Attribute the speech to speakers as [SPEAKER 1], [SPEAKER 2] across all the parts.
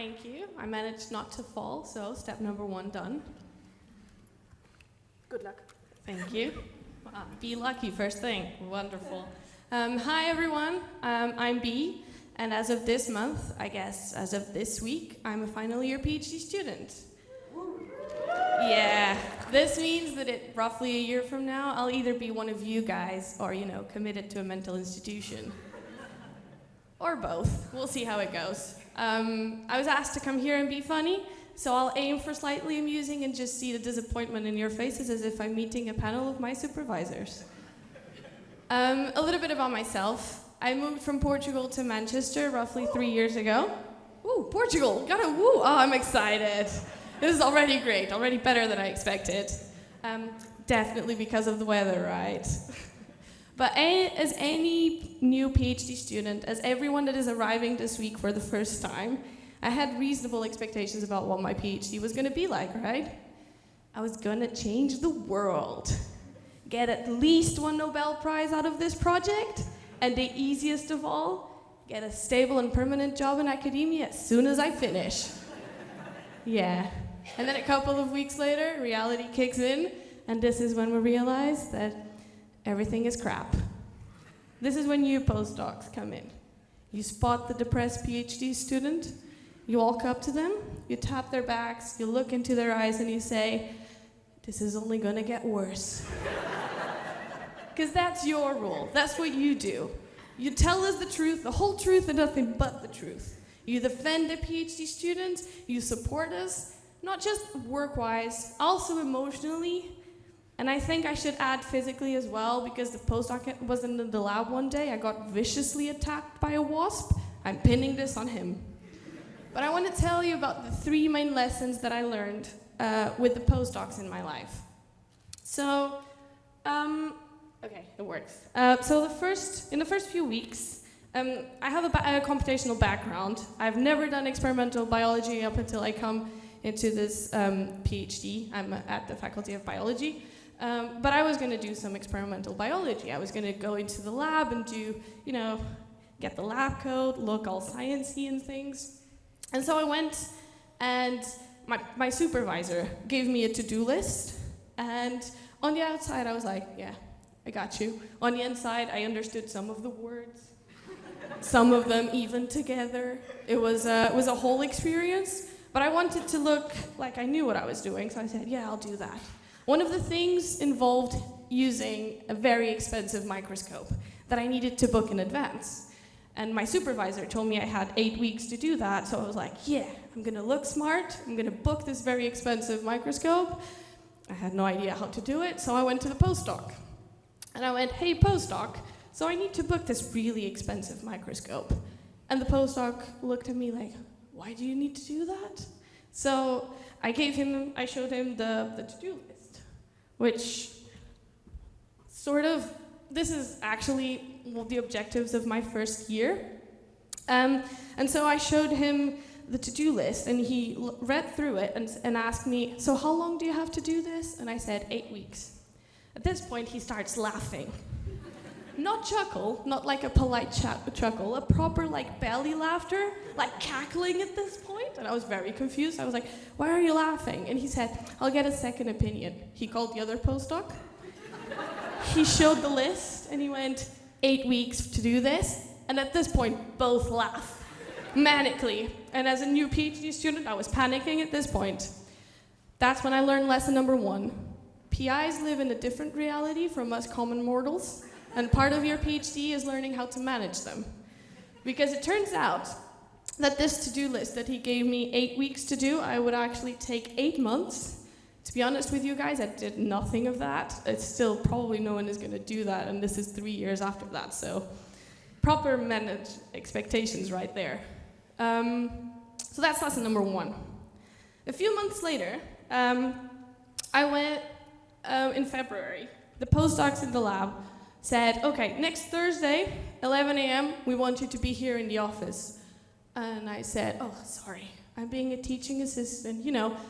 [SPEAKER 1] Thank you. I managed not to fall, so step number 1 done.
[SPEAKER 2] Good luck.
[SPEAKER 1] Thank you. Be lucky, first thing. Wonderful. Hi, everyone. I'm Bea, and as of this month, I guess as of this week, I'm a final year PhD student. Yeah, this means that roughly a year from now, I'll either be one of you guys or, committed to a mental institution. Or both. We'll see how it goes. I was asked to come here and be funny, so I'll aim for slightly amusing and just see the disappointment in your faces as if I'm meeting a panel of my supervisors. A little bit about myself. I moved from Portugal to Manchester roughly 3 years ago. Ooh, Portugal, got a woo! Oh, I'm excited. This is already great, already better than I expected. Definitely because of the weather, right? But as any new PhD student, as everyone that is arriving this week for the first time, I had reasonable expectations about what my PhD was gonna be like, right? I was gonna change the world. Get at least 1 Nobel Prize out of this project, and the easiest of all, get a stable and permanent job in academia as soon as I finish. Yeah. And then a couple of weeks later, reality kicks in, and this is when we realize that everything is crap. This is when you postdocs come in. You spot the depressed PhD student, you walk up to them, you tap their backs, you look into their eyes, and you say, "This is only gonna get worse." Because that's your role, that's what you do. You tell us the truth, the whole truth, and nothing but the truth. You defend the PhD students, you support us, not just work-wise, also emotionally. And I think I should add physically as well, because the postdoc was in the lab one day. I got viciously attacked by a wasp. I'm pinning this on him. But I want to tell you about the 3 main lessons that I learned with the postdocs in my life. So, okay, it works. So in the first few weeks, I have a computational background. I've never done experimental biology up until I come into this PhD. I'm at the Faculty of Biology. But I was going to do some experimental biology. I was going to go into the lab and do, get the lab coat, look all sciencey and things. And so I went, and my supervisor gave me a to-do list. And on the outside, I was like, yeah, I got you. On the inside, I understood some of the words, some of them even together. It was a whole experience. But I wanted to look like I knew what I was doing, so I said, yeah, I'll do that. One of the things involved using a very expensive microscope that I needed to book in advance. And my supervisor told me I had 8 weeks to do that, so I was like, yeah, I'm gonna look smart, I'm gonna book this very expensive microscope. I had no idea how to do it, so I went to the postdoc. And I went, hey, postdoc, so I need to book this really expensive microscope. And the postdoc looked at me like, why do you need to do that? So I showed him the to-do list, which this is actually the objectives of my first year. And so I showed him the to-do list, and he read through it and asked me, so how long do you have to do this? And I said, 8 weeks. At this point, he starts laughing. Not chuckle, not like a polite chuckle, a proper belly laughter, cackling at this point. And I was very confused. I was like, why are you laughing? And he said, I'll get a second opinion. He called the other postdoc. He showed the list, and he went, 8 weeks to do this. And at this point, both laugh, manically. And as a new PhD student, I was panicking at this point. That's when I learned lesson number 1. PIs live in a different reality from us common mortals. And part of your PhD is learning how to manage them. Because it turns out that this to-do list that he gave me 8 weeks to do, I would actually take 8 months. To be honest with you guys, I did nothing of that. It's still probably no one is going to do that, and this is 3 years after that, so proper managed expectations right there. So that's lesson number 1. A few months later, I went in February. The postdocs in the lab said, okay, next Thursday, 11 a.m., we want you to be here in the office. And I said, oh, sorry, I'm being a teaching assistant.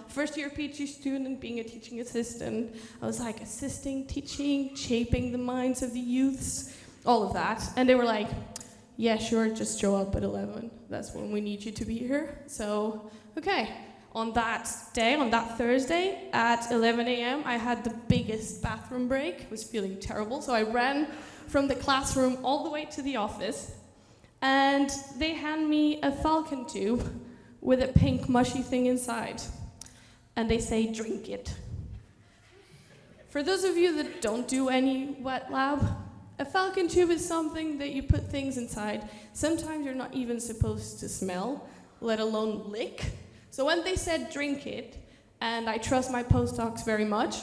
[SPEAKER 1] First year PhD student, being a teaching assistant. I was like, assisting, teaching, shaping the minds of the youths, all of that. And they were like, yeah, sure, just show up at 11. That's when we need you to be here. So, okay. On that day, on that Thursday, at 11 a.m., I had the biggest bathroom break. I was feeling terrible, so I ran from the classroom all the way to the office, and they hand me a falcon tube with a pink mushy thing inside, and they say, drink it. For those of you that don't do any wet lab, a falcon tube is something that you put things inside. Sometimes you're not even supposed to smell, let alone lick. So when they said drink it, and I trust my postdocs very much,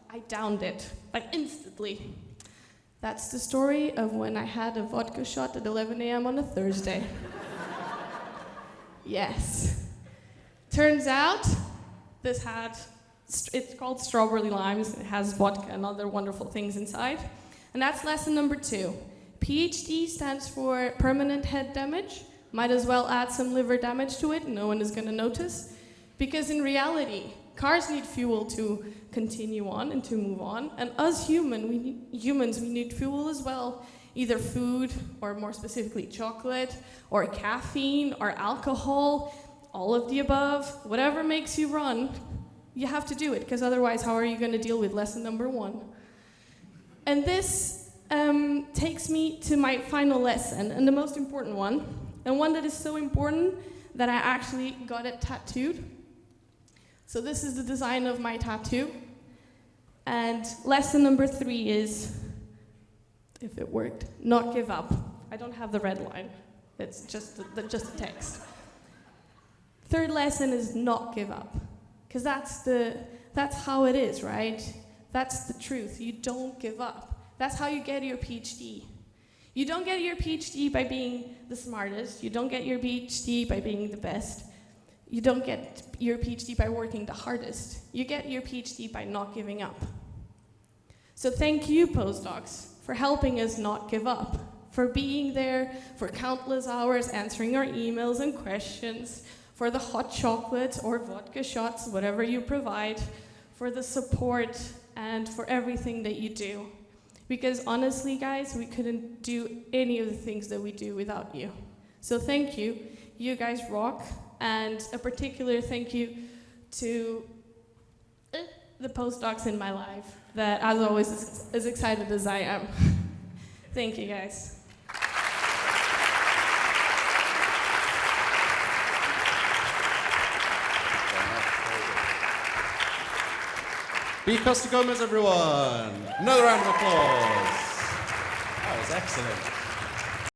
[SPEAKER 1] I downed it, like instantly. That's the story of when I had a vodka shot at 11 a.m. on a Thursday. Yes. Turns out, it's called strawberry limes. It has vodka and other wonderful things inside. And that's lesson number 2. PhD stands for permanent head damage. Might as well add some liver damage to it. No one is going to notice. Because in reality, cars need fuel to continue on and to move on. And us humans, we need fuel as well. Either food, or more specifically chocolate, or caffeine, or alcohol, all of the above. Whatever makes you run, you have to do it. Because otherwise, how are you going to deal with lesson number 1? And this takes me to my final lesson, and the most important one, and one that is so important that I actually got it tattooed. So this is the design of my tattoo. And lesson number 3 is, if it worked, not give up. I don't have the red line. It's just the text. 3rd lesson is not give up. Because that's how it is, right? That's the truth. You don't give up. That's how you get your PhD. You don't get your PhD by being the smartest. You don't get your PhD by being the best. You don't get your PhD by working the hardest. You get your PhD by not giving up. So thank you, postdocs, for helping us not give up, for being there for countless hours, answering our emails and questions, for the hot chocolates or vodka shots, whatever you provide, for the support, and for everything that you do. Because honestly, guys, we couldn't do any of the things that we do without you. So thank you. You guys rock. And a particular thank you to the postdocs in my life that, as always, is as excited as I am. Thank you, guys.
[SPEAKER 2] Be Costa Gomes, everyone. Another round of applause. That was excellent.